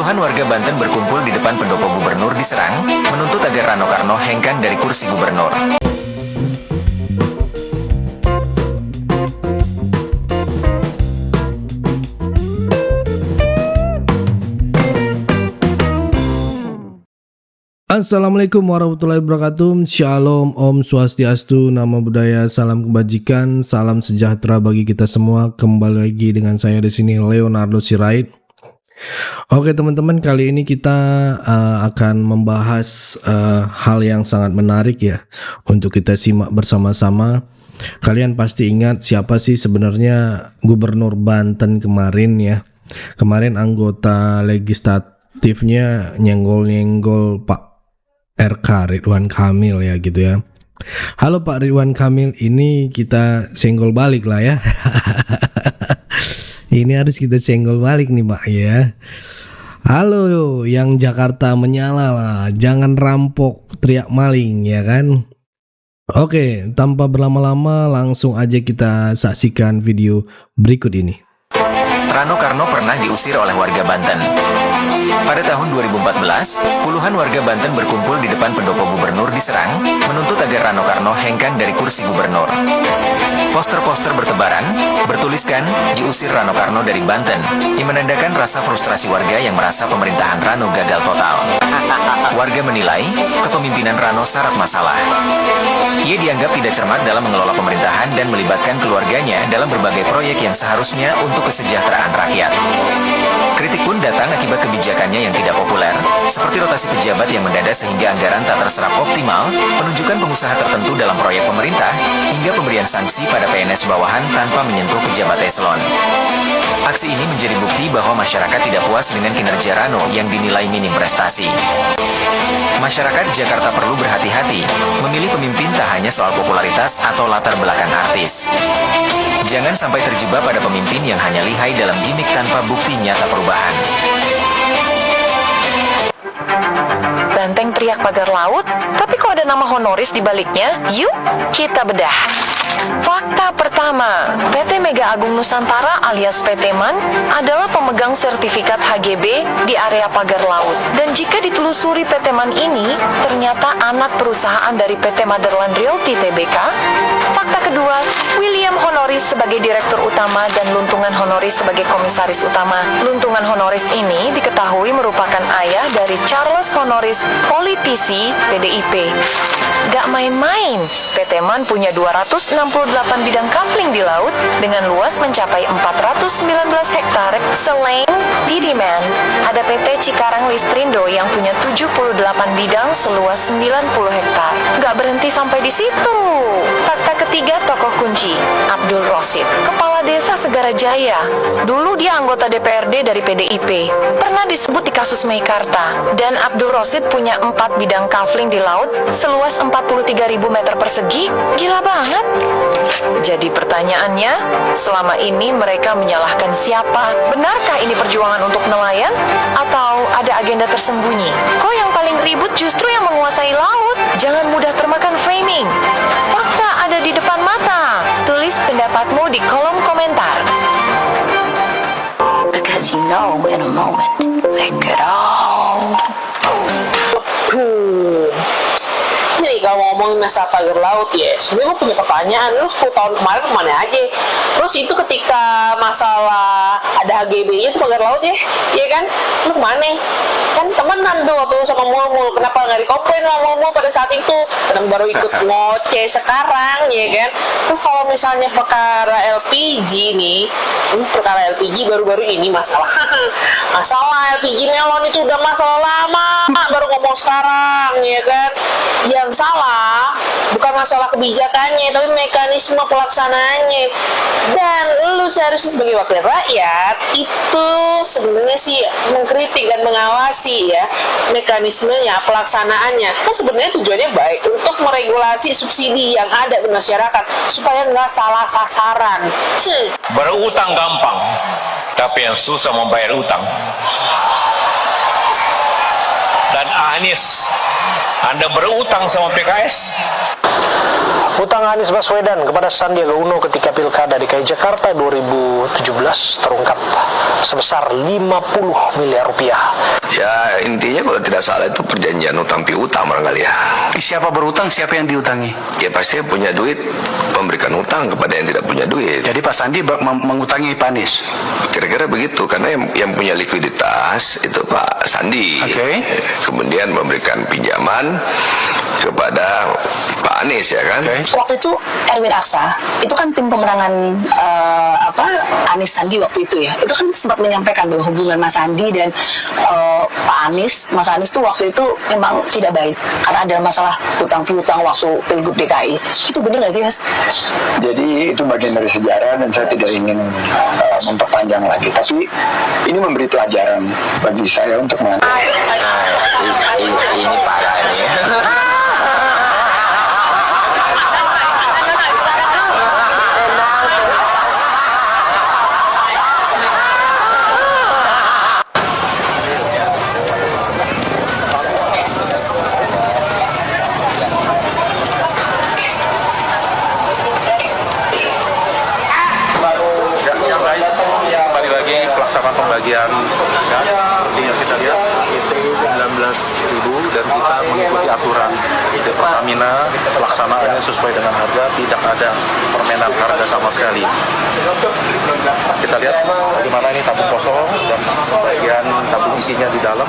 Puluhan warga Banten berkumpul di depan pendopo gubernur di Serang, menuntut agar Rano Karno hengkang dari kursi gubernur. Assalamualaikum warahmatullahi wabarakatuh. Shalom, Om Swastiastu, Namo Buddhaya, salam kebajikan, salam sejahtera bagi kita semua. Kembali lagi dengan saya di sini, Leonardo Sirait. Oke teman-teman, kali ini kita akan membahas hal yang sangat menarik ya, untuk kita simak bersama-sama. Kalian pasti ingat siapa sih sebenarnya Gubernur Banten kemarin ya. Kemarin anggota legislatifnya nyenggol-nyenggol Pak RK Ridwan Kamil ya gitu ya. Halo Pak Ridwan Kamil, ini kita senggol balik lah ya. Ini harus kita senggol balik nih Pak ya. Halo yang Jakarta menyala lah, jangan rampok teriak maling ya kan. Oke, tanpa berlama-lama langsung aja kita saksikan video berikut ini. Rano Karno pernah diusir oleh warga Banten. Pada tahun 2014, puluhan warga Banten berkumpul di depan pendopo gubernur di Serang, menuntut agar Rano Karno hengkang dari kursi gubernur. Poster-poster bertebaran, bertuliskan, diusir Rano Karno dari Banten, yang menandakan rasa frustrasi warga yang merasa pemerintahan Rano gagal total. Warga menilai, kepemimpinan Rano syarat masalah. Ia dianggap tidak cermat dalam mengelola pemerintahan dan melibatkan keluarganya dalam berbagai proyek yang seharusnya untuk kesejahteraan rakyat. Kritik pun datang akibat kebijakannya yang tidak populer, seperti rotasi pejabat yang mendadak sehingga anggaran tak terserap optimal, penunjukan pengusaha tertentu dalam proyek pemerintah, hingga pemberian sanksi pada PNS bawahan tanpa menyentuh pejabat eselon. Aksi ini menjadi bukti bahwa masyarakat tidak puas dengan kinerja Rano yang dinilai minim prestasi. Masyarakat Jakarta perlu berhati-hati, memilih pemimpin tak hanya soal popularitas atau latar belakang artis. Jangan sampai terjebak pada pemimpin yang hanya lihai dalam gimmick tanpa bukti nyata perubahan. Banteng teriak pagar laut, tapi kok ada nama honoris di baliknya? Yuk, kita bedah. Fakta pertama, PT Mega Agung Nusantara alias PT MAN adalah pemegang sertifikat HGB di area pagar laut. Dan jika ditelusuri PT MAN ini, ternyata anak perusahaan dari PT Motherland Realty Tbk. Fakta kedua, William Honoris sebagai direktur utama dan Luntungan Honoris sebagai komisaris utama. Luntungan Honoris ini diketahui merupakan ayah dari Charles Honoris, politisi PDIP. Gak main-main, PT MAN punya 268 bidang kafling di laut dengan luas mencapai 419 hektar. Selain PD MAN, ada PT Cikarang Listrindo yang punya 78 bidang seluas 90 hektar. Gak berhenti sampai di situ. Fakta ketiga, tokoh kunci, Abdul Rosid, Kepala Desa Segara Jaya. Dulu dia anggota DPRD dari PDIP. Pernah disebut di kasus Meikarta. Dan Abdul Rosid punya 4 bidang kafling di laut seluas 43.000 meter persegi. Gila banget. Jadi pertanyaannya, selama ini mereka menyalahkan siapa? Benarkah ini perjuangan untuk nelayan? Atau ada agenda tersembunyi? Kok yang paling ribut justru yang menguasai laut? Jangan mudah termakan framing. Fakta ada di depan mata. Tulis pendapatmu di kolom komentar. Because you know in a moment, they could all... Nih kalau ngomongin masalah pagar laut ya, sebenarnya gue punya pertanyaan, lu 10 tahun kemarin kemana aja? Terus itu ketika masalah ada HGB-nya tuh pagar laut ya, iya kan? Lu kemana? Kan temenan tuh waktu sama Mulmul, kenapa nggak dikomplain sama Mulmul pada saat itu? Kadang baru ikut ngoceh sekarang, ya kan? Terus kalau misalnya perkara LPG nih, perkara LPG baru-baru ini masalah LPG melon itu udah masalah lama, baru ngomong sekarang, ya kan? Yang salah bukan masalah kebijakannya, tapi mekanisme pelaksanaannya. Dan lu seharusnya sebagai wakil rakyat itu sebenarnya sih mengkritik dan mengawasi ya mekanismenya, pelaksanaannya. Kan sebenarnya tujuannya baik untuk meregulasi subsidi yang ada di masyarakat supaya nggak salah sasaran. Berutang gampang, tapi yang susah membayar utang. Dan Anies, Anda berutang sama PKS. Utang Anies Baswedan kepada Sandiaga Uno ketika Pilkada DKI Jakarta 2017 terungkap sebesar 50 miliar rupiah. Ya intinya kalau tidak salah itu perjanjian utang piutang barangkali ya. Siapa berutang, siapa yang diutangi? Ya pasti yang punya duit memberikan utang kepada yang tidak punya duit. Jadi Pak Sandi mengutangi Pak Anies? Kira-kira begitu, karena yang punya likuiditas itu Pak Sandi. Oke. Kemudian memberikan pinjaman kepada Pak Anies ya kan. Waktu itu Erwin Aksa, itu kan tim pemenangan Anies Sandi waktu itu ya. Itu kan sempat menyampaikan bahwa hubungan Mas Sandi dan Pak Anies, Mas Anies tuh waktu itu memang tidak baik karena ada masalah hutang piutang waktu Pilgub DKI. Itu benar nggak sih Mas? Jadi itu bagian dari sejarah dan saya tidak ingin memperpanjang lagi. Tapi ini memberi pelajaran bagi saya untuk Ini parah nih. Kembali lagi pelaksanaan pembagian gas seperti yang kita lihat itu 19.000 dan kita mengikuti aturan dari Pertamina, pelaksanaannya sesuai dengan harga, tidak ada permainan harga sama sekali. Kita lihat bagaimana ini tabung kosong dan bagian tabung isinya di dalam,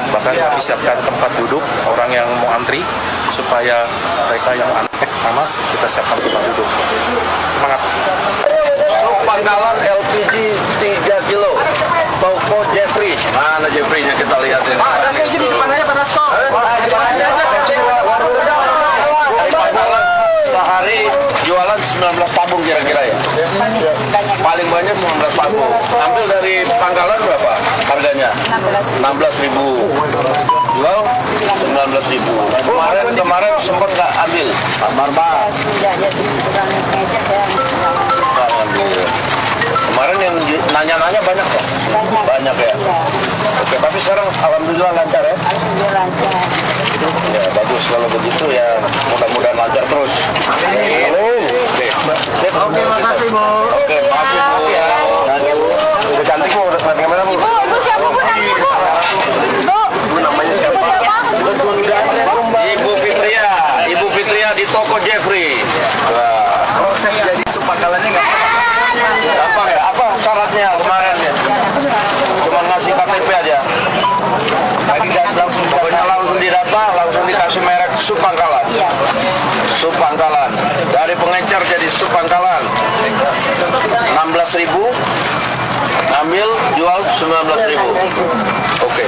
bahkan kami siapkan tempat duduk orang yang mau antri supaya mereka yang panas kita siapkan tempat duduk. Semangat. Pangkalan LPG 3 kilo toko Jeffrey. Mana Jeffrey-nya kita lihat ini. Pak, ada sini di depan aja pada stop. Dari Pangkalan sehari jualan 19 tabung kira-kira ya. Paling banyak 19 tabung. Ambil dari Pangkalan berapa harganya? 16.000. Jual 19.000. Kemarin sempat nggak ambil. Barbar. Kemarin yang nanya-nanya banyak kok? Banyak ya? Oke, tapi sekarang alhamdulillah lancar ya? Alhamdulillah lancar. Ya, bagus kalau begitu ya, mudah-mudahan lancar terus. Amin. Oke, makasih Bu. Oke, makasih Bu ya. Udah cantik Bu, udah cantik kamera Bu. Bu, siapa Bu namanya Bu? Bu namanya siapa? Ibu Fitria. Ibu Fitria di toko Jeffrey. Proses jadi supakalannya nggak gampang ya? Apa syaratnya kemarin ya? Cuma ngasih KTP aja. Pokoknya langsung didata, langsung dikasih merek Supangkalan. Supangkalan. Dari pengecer jadi Supangkalan. 16.000. Ambil, jual 19.000. Oke.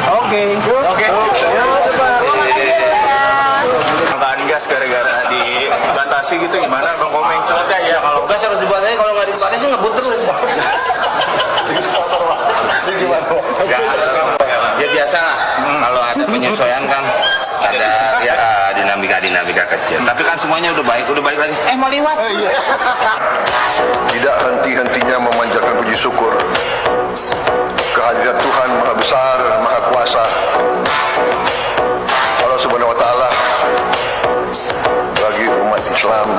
Tambahan gas gara-gara dibatasi gitu gimana Bang Komeng? Ya kalau gas harus dibatasi, kalau nggak dibatasi ngebut terus. Ya biasa lah, kalau ada penyesuaian kan ada ya dinamika kecil. Tapi kan semuanya udah balik lagi. Mau lewat. Tidak henti-hentinya memanjatkan puji syukur kehadirat Tuhan Maha Besar, Maha Kuasa, Allah Subhanahu Wa Taala, bagi umat Islam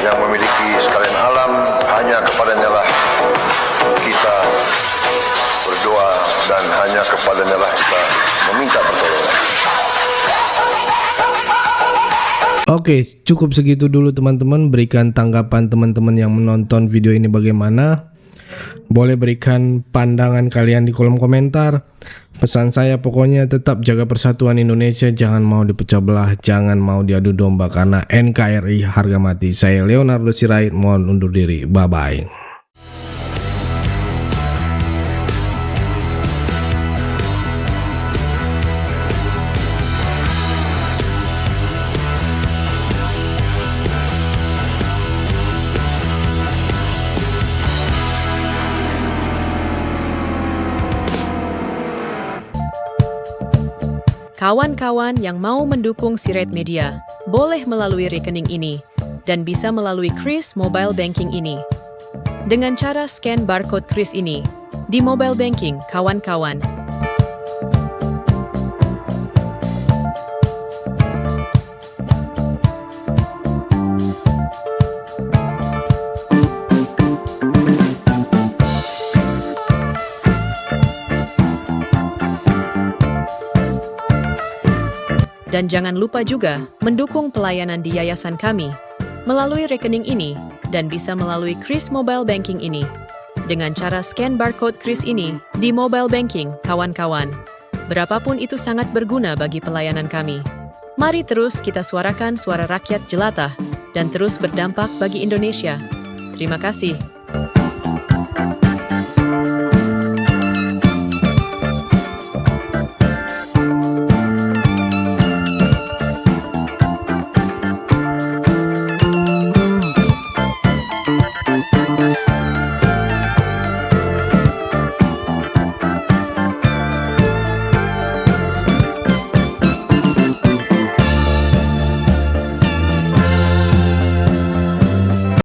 yang memiliki sekalian alam, hanya kepadanya lah kita berdoa dan hanya kepadanya lah kita meminta pertolongan. Oke, cukup segitu dulu teman-teman. Berikan tanggapan teman-teman yang menonton video ini bagaimana. Boleh berikan pandangan kalian di kolom komentar. Pesan saya pokoknya tetap jaga persatuan Indonesia. Jangan mau dipecah belah, jangan mau diadu domba, karena NKRI harga mati. Saya Leonardo Sirait, mohon undur diri. Bye-bye. Kawan-kawan yang mau mendukung Sirait Media, boleh melalui rekening ini, dan bisa melalui Kris Mobile Banking ini. Dengan cara scan barcode Kris ini, di mobile banking, kawan-kawan. Dan jangan lupa juga mendukung pelayanan di yayasan kami melalui rekening ini dan bisa melalui Kris Mobile Banking ini. Dengan cara scan barcode Kris ini di mobile banking, kawan-kawan. Berapapun itu sangat berguna bagi pelayanan kami. Mari terus kita suarakan suara rakyat jelata dan terus berdampak bagi Indonesia. Terima kasih.